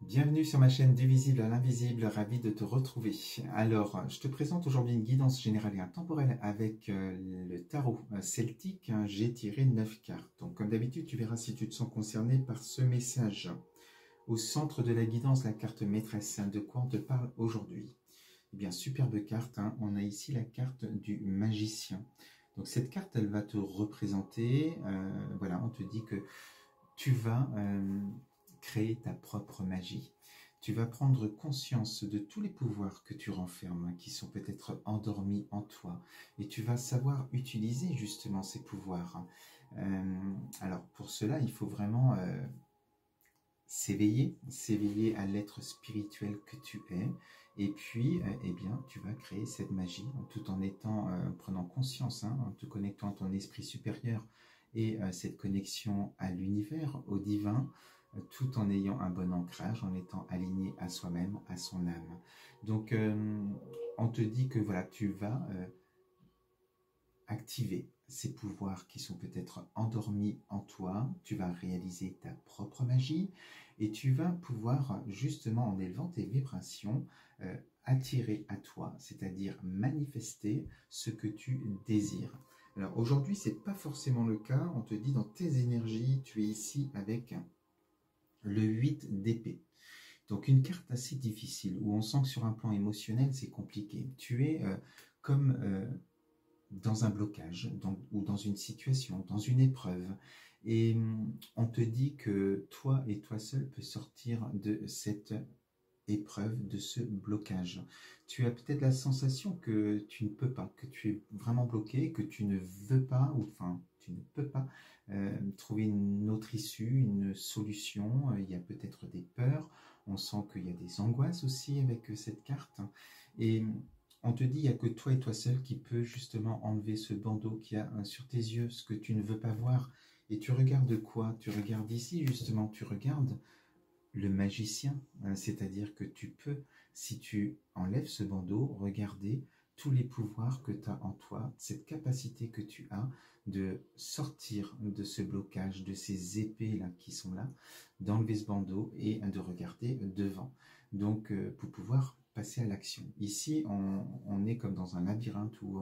Bienvenue sur ma chaîne Du Visible à l'Invisible, ravi de te retrouver. Alors, je te présente aujourd'hui une guidance générale et intemporelle avec le tarot celtique. J'ai tiré 9 cartes. Donc, comme d'habitude, tu verras si tu te sens concerné par ce message. Au centre de la guidance, la carte maîtresse. De quoi on te parle aujourd'hui? Eh bien, superbe carte. On a ici la carte du magicien. Donc, cette carte, elle va te représenter. Voilà, on te dit que tu vas créer ta propre magie. Tu vas prendre conscience de tous les pouvoirs que tu renfermes, qui sont peut-être endormis en toi, et tu vas savoir utiliser justement ces pouvoirs. Alors pour cela, il faut vraiment s'éveiller à l'être spirituel que tu es, et puis eh bien, tu vas créer cette magie tout en prenant conscience, en te connectant à ton esprit supérieur et cette connexion à l'univers, au divin, tout en ayant un bon ancrage, en étant aligné à soi-même, à son âme. Donc, on te dit que voilà, tu vas activer ces pouvoirs qui sont peut-être endormis en toi, tu vas réaliser ta propre magie et tu vas pouvoir, justement en élevant tes vibrations, attirer à toi, c'est-à-dire manifester ce que tu désires. Alors aujourd'hui, ce n'est pas forcément le cas, on te dit dans tes énergies, tu es ici avec le 8 d'épée. Donc une carte assez difficile, où on sent que sur un plan émotionnel, c'est compliqué. Tu es comme dans un blocage, ou dans une situation, dans une épreuve. Et on te dit que toi et toi seul peux sortir de cette épreuve, de ce blocage. Tu as peut-être la sensation que tu ne peux pas, que tu es vraiment bloqué, que tu ne veux pas, ou enfin, tu ne peux pas trouver une autre issue, une solution. Il y a peut-être des peurs, on sent qu'il y a des angoisses aussi avec cette carte. Et on te dit, il n'y a que toi et toi seul qui peut justement enlever ce bandeau qu'il y a sur tes yeux, ce que tu ne veux pas voir. Et tu regardes quoi? Tu regardes ici justement, tu regardes le magicien, c'est-à-dire que tu peux, si tu enlèves ce bandeau, regarder tous les pouvoirs que tu as en toi, cette capacité que tu as de sortir de ce blocage, de ces épées-là qui sont là, d'enlever ce bandeau et de regarder devant. Donc, pour pouvoir passer à l'action. Ici, on est comme dans un labyrinthe où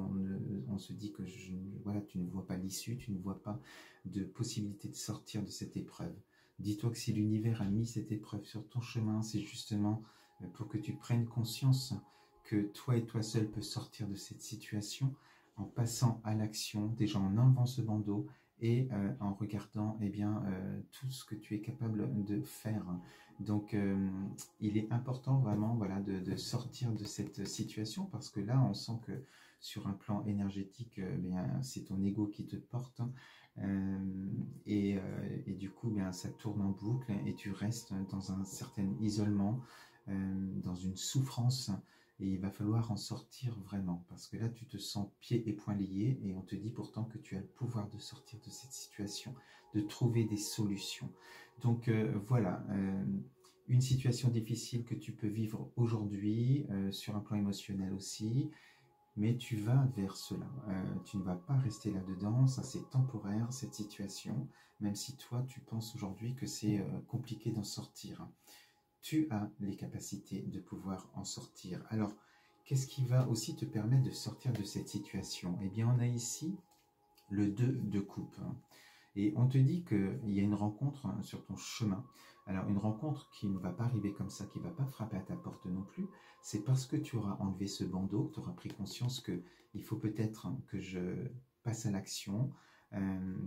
on se dit que voilà, tu ne vois pas l'issue, tu ne vois pas de possibilité de sortir de cette épreuve. Dis-toi que si l'univers a mis cette épreuve sur ton chemin, c'est justement pour que tu prennes conscience que toi et toi seul peux sortir de cette situation en passant à l'action, déjà en enlevant ce bandeau et en regardant tout ce que tu es capable de faire. Donc il est important vraiment voilà, de sortir de cette situation parce que là on sent que sur un plan énergétique, c'est ton ego qui te porte. Et du coup, ça tourne en boucle et tu restes dans un certain isolement, dans une souffrance. Et il va falloir en sortir vraiment, parce que là, tu te sens pieds et poings liés et on te dit pourtant que tu as le pouvoir de sortir de cette situation, de trouver des solutions. Donc voilà, une situation difficile que tu peux vivre aujourd'hui, sur un plan émotionnel aussi, mais tu vas vers cela. Tu ne vas pas rester là-dedans, ça c'est temporaire, cette situation, même si toi tu penses aujourd'hui que c'est compliqué d'en sortir. Tu as les capacités de pouvoir en sortir. Alors, qu'est-ce qui va aussi te permettre de sortir de cette situation? Eh bien, on a ici le 2 de coupe. Et on te dit qu'il y a une rencontre sur ton chemin. Alors, une rencontre qui ne va pas arriver comme ça, qui ne va pas frapper à ta porte non plus. C'est parce que tu auras enlevé ce bandeau, que tu auras pris conscience qu'il faut peut-être que je passe à l'action,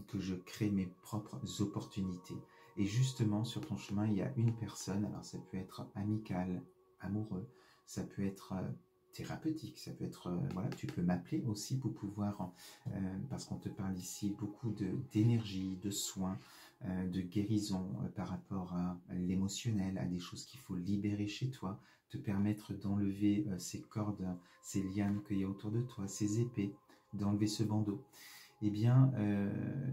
que je crée mes propres opportunités. Et justement, sur ton chemin, il y a une personne, alors ça peut être amical, amoureux, ça peut être thérapeutique, ça peut être, voilà, tu peux m'appeler aussi pour pouvoir, parce qu'on te parle ici beaucoup d'énergie, de soins, de guérison par rapport à l'émotionnel, à des choses qu'il faut libérer chez toi, te permettre d'enlever ces cordes, ces lianes qu'il y a autour de toi, ces épées, d'enlever ce bandeau. Eh bien,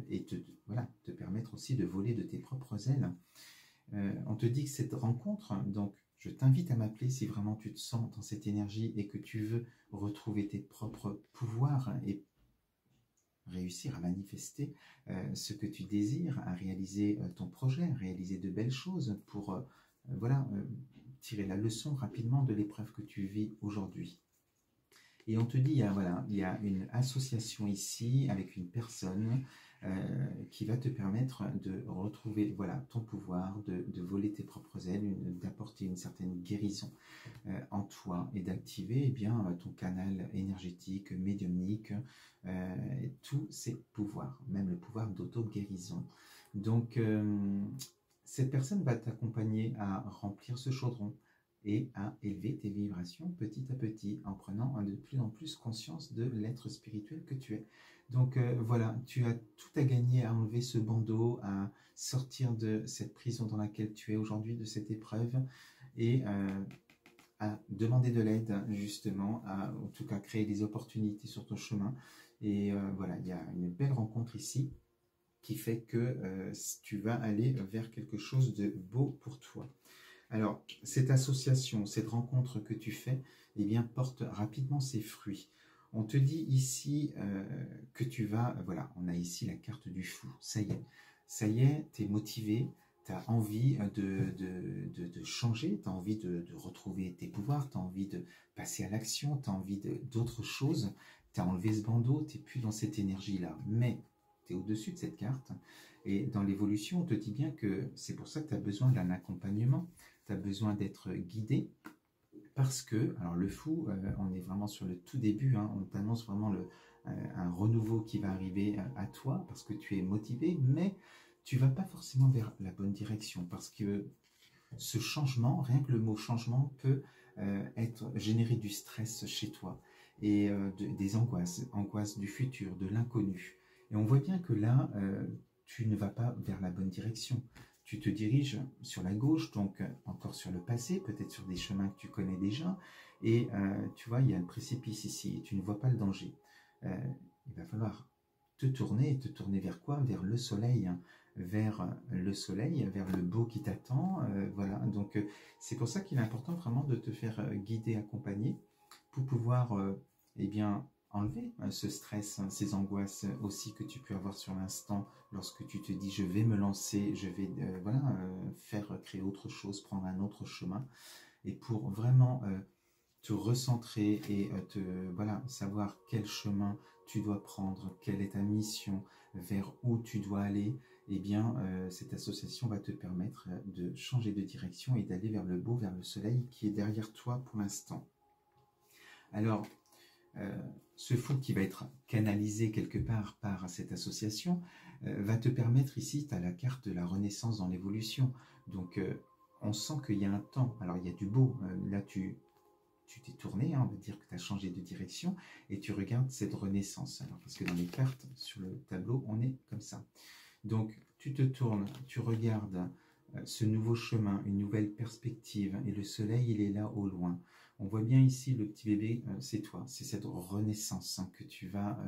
et voilà, te permettre aussi de voler de tes propres ailes. On te dit que cette rencontre, donc je t'invite à m'appeler si vraiment tu te sens dans cette énergie et que tu veux retrouver tes propres pouvoirs et réussir à manifester ce que tu désires, à réaliser ton projet, à réaliser de belles choses pour voilà, tirer la leçon rapidement de l'épreuve que tu vis aujourd'hui. Et on te dit, voilà, il y a une association ici avec une personne qui va te permettre de retrouver voilà, ton pouvoir, de voler tes propres ailes, d'apporter une certaine guérison en toi et d'activer eh bien, ton canal énergétique, médiumnique, tous ces pouvoirs, même le pouvoir d'auto-guérison. Donc, cette personne va t'accompagner à remplir ce chaudron et à élever tes vibrations petit à petit en prenant de plus en plus conscience de l'être spirituel que tu es. Donc voilà, tu as tout à gagner à enlever ce bandeau, à sortir de cette prison dans laquelle tu es aujourd'hui, de cette épreuve, et à demander de l'aide justement, à en tout cas créer des opportunités sur ton chemin. Et voilà, il y a une belle rencontre ici qui fait que tu vas aller vers quelque chose de beau pour toi. Alors, cette association, cette rencontre que tu fais, eh bien, porte rapidement ses fruits. On te dit ici que tu vas, voilà, on a ici la carte du fou, ça y est, tu es motivé, tu as envie de changer, tu as envie de retrouver tes pouvoirs, tu as envie de passer à l'action, tu as envie d'autres choses, tu as enlevé ce bandeau, tu n'es plus dans cette énergie-là, mais tu es au-dessus de cette carte, et dans l'évolution, on te dit bien que c'est pour ça que tu as besoin d'un accompagnement, tu as besoin d'être guidé, parce que, alors le fou, on est vraiment sur le tout début, hein, on t'annonce vraiment un renouveau qui va arriver à toi, parce que tu es motivé, mais tu ne vas pas forcément vers la bonne direction, parce que ce changement, rien que le mot changement, peut générer du stress chez toi, et des angoisses du futur, de l'inconnu. Et on voit bien que là, tu ne vas pas vers la bonne direction. Tu te diriges sur la gauche, donc encore sur le passé, peut-être sur des chemins que tu connais déjà, et tu vois, il y a un précipice ici, et tu ne vois pas le danger. Il va falloir te tourner vers quoi? Vers le soleil, hein, vers le soleil, vers le beau qui t'attend, voilà. Donc c'est pour ça qu'il est important vraiment de te faire guider, accompagner, pour pouvoir eh bien, enlever ce stress, hein, ces angoisses aussi que tu peux avoir sur l'instant lorsque tu te dis je vais me lancer, je vais voilà, faire créer autre chose, prendre un autre chemin, et pour vraiment te recentrer et voilà, savoir quel chemin tu dois prendre, quelle est ta mission, vers où tu dois aller, eh bien cette association va te permettre de changer de direction et d'aller vers le beau, vers le soleil qui est derrière toi pour l'instant. Alors, ce fou qui va être canalisé quelque part par cette association va te permettre, ici, tu as la carte de la renaissance dans l'évolution. Donc, on sent qu'il y a un temps. Alors, il y a du beau. Là, tu t'es tourné, hein, on va dire que tu as changé de direction, et tu regardes cette renaissance. Alors, parce que dans les cartes, sur le tableau, on est comme ça. Donc, tu te tournes, tu regardes ce nouveau chemin, une nouvelle perspective, et le soleil, il est là au loin. On voit bien ici le petit bébé, c'est toi, c'est cette renaissance, hein, que tu vas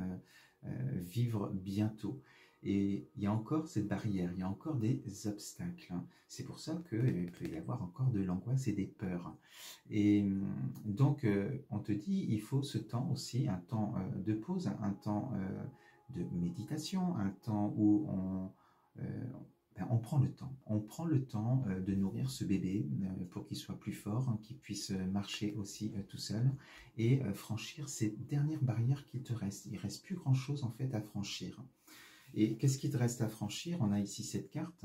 vivre bientôt. Et il y a encore cette barrière, il y a encore des obstacles, hein. C'est pour ça qu'il peut y avoir encore de l'angoisse et des peurs. Et donc, on te dit, il faut ce temps aussi, un temps de pause, un temps de méditation, un temps où on prend le temps. On prend le temps de nourrir ce bébé pour qu'il soit plus fort, hein, qu'il puisse marcher aussi tout seul, et franchir ces dernières barrières qu'il te reste. Il ne reste plus grand-chose en fait à franchir. Et qu'est-ce qui te reste à franchir? On a ici cette carte.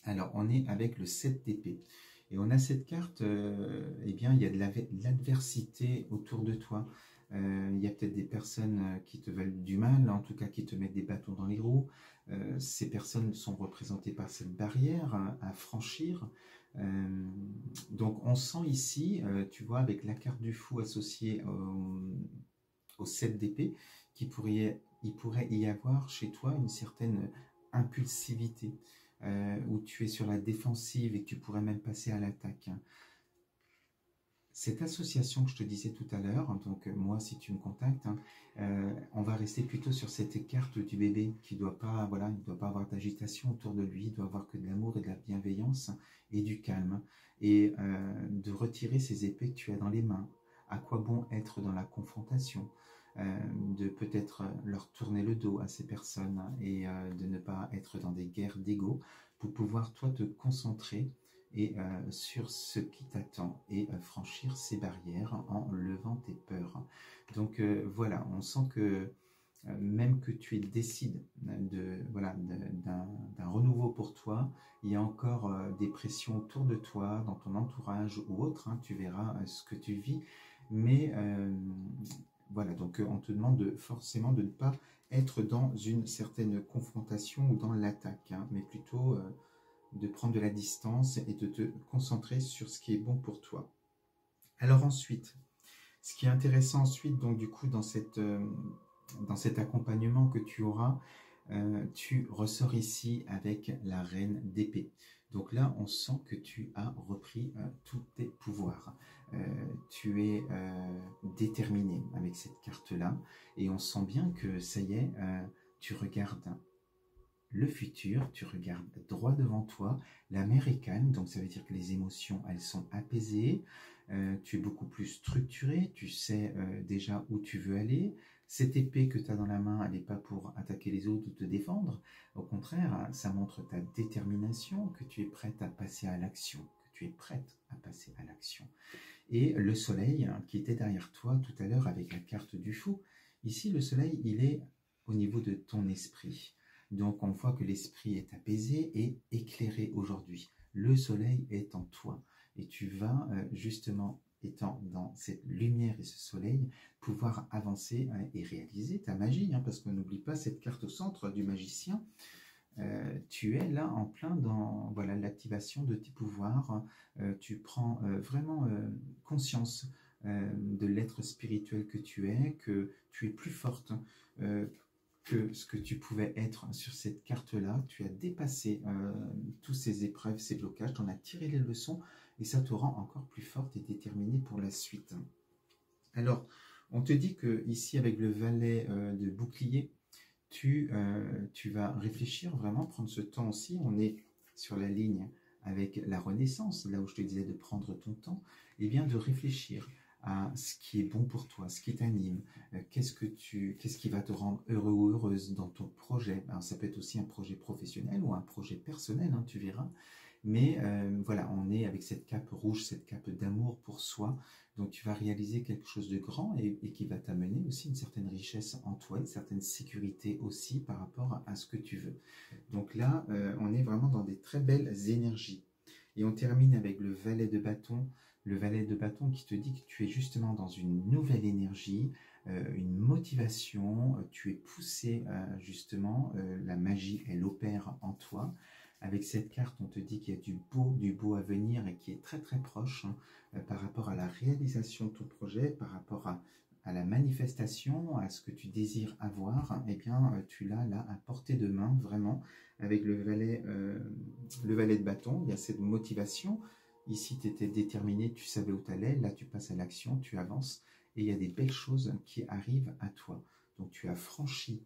Alors, on est avec le 7 d'épée. Et on a cette carte, eh bien, il y a de l'adversité autour de toi. Il y a peut-être des personnes qui te veulent du mal, en tout cas qui te mettent des bâtons dans les roues. Ces personnes sont représentées par cette barrière à franchir. Donc on sent ici, tu vois, avec la carte du fou associée au 7 d'épée, il pourrait y avoir chez toi une certaine impulsivité, où tu es sur la défensive et que tu pourrais même passer à l'attaque. Cette association que je te disais tout à l'heure, donc moi si tu me contactes, hein, on va rester plutôt sur cette carte du bébé qui ne doit pas, voilà, il doit pas avoir d'agitation autour de lui, il doit avoir que de l'amour et de la bienveillance et du calme, et de retirer ces épées que tu as dans les mains. À quoi bon être dans la confrontation, de peut-être leur tourner le dos à ces personnes, et de ne pas être dans des guerres d'ego, pour pouvoir toi te concentrer et sur ce qui t'attend et franchir ces barrières en levant tes peurs. Donc voilà, on sent que même que tu décides d'un renouveau pour toi, il y a encore des pressions autour de toi, dans ton entourage ou autre, hein, tu verras ce que tu vis, mais voilà, donc on te demande forcément de ne pas être dans une certaine confrontation ou dans l'attaque, hein, mais plutôt de prendre de la distance et de te concentrer sur ce qui est bon pour toi. Alors ensuite, ce qui est intéressant ensuite, donc du coup, dans cet accompagnement que tu auras, tu ressors ici avec la reine d'épée. Donc là, on sent que tu as repris tous tes pouvoirs. Tu es déterminé avec cette carte-là. Et on sent bien que ça y est, tu regardes le futur, tu regardes droit devant toi. La mer est calme, donc ça veut dire que les émotions, elles sont apaisées. Tu es beaucoup plus structuré, tu sais déjà où tu veux aller. Cette épée que tu as dans la main, elle n'est pas pour attaquer les autres ou te défendre. Au contraire, ça montre ta détermination, que tu es prête à passer à l'action, que tu es prête à passer à l'action. Et le soleil qui était derrière toi tout à l'heure avec la carte du fou, ici le soleil, il est au niveau de ton esprit. Donc on voit que l'esprit est apaisé et éclairé aujourd'hui. Le soleil est en toi et tu vas justement, étant dans cette lumière et ce soleil, pouvoir avancer et réaliser ta magie, hein, parce qu'on n'oublie pas cette carte au centre du magicien. Tu es là en plein dans l'activation de tes pouvoirs. Tu prends vraiment conscience de l'être spirituel que tu es, que tu es plus forte que ce que tu pouvais être sur cette carte-là. Tu as dépassé toutes ces épreuves, ces blocages, tu en as tiré les leçons et ça te rend encore plus forte et déterminée pour la suite. Alors, on te dit que ici avec le valet de bouclier, tu vas réfléchir, vraiment prendre ce temps aussi. On est sur la ligne avec la Renaissance, là où je te disais de prendre ton temps, et bien de réfléchir à ce qui est bon pour toi, ce qui t'anime, qu'est-ce qui va te rendre heureux ou heureuse dans ton projet. Alors, ça peut être aussi un projet professionnel ou un projet personnel, hein, tu verras. Mais voilà, on est avec cette cape rouge, cette cape d'amour pour soi. Donc tu vas réaliser quelque chose de grand et qui va t'amener aussi une certaine richesse en toi, une certaine sécurité aussi par rapport à ce que tu veux. Donc là, on est vraiment dans des très belles énergies. Et on termine avec le valet de bâton. Le valet de bâton qui te dit que tu es justement dans une nouvelle énergie, une motivation, tu es poussé justement, la magie, elle opère en toi. Avec cette carte, on te dit qu'il y a du beau à venir et qui est très très proche, hein, par rapport à la réalisation de ton projet, par rapport à la manifestation, à ce que tu désires avoir. Eh bien, tu l'as là à portée de main, vraiment, avec le valet de bâton. Il y a cette motivation. Ici, tu étais déterminé, tu savais où tu allais. Là, tu passes à l'action, tu avances et il y a des belles choses qui arrivent à toi. Donc, tu as franchi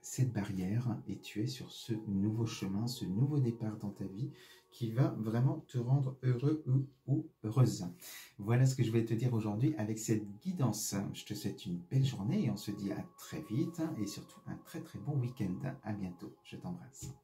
cette barrière et tu es sur ce nouveau chemin, ce nouveau départ dans ta vie qui va vraiment te rendre heureux ou heureuse. Voilà ce que je voulais te dire aujourd'hui avec cette guidance. Je te souhaite une belle journée et on se dit à très vite et surtout un très très bon week-end. À bientôt, je t'embrasse.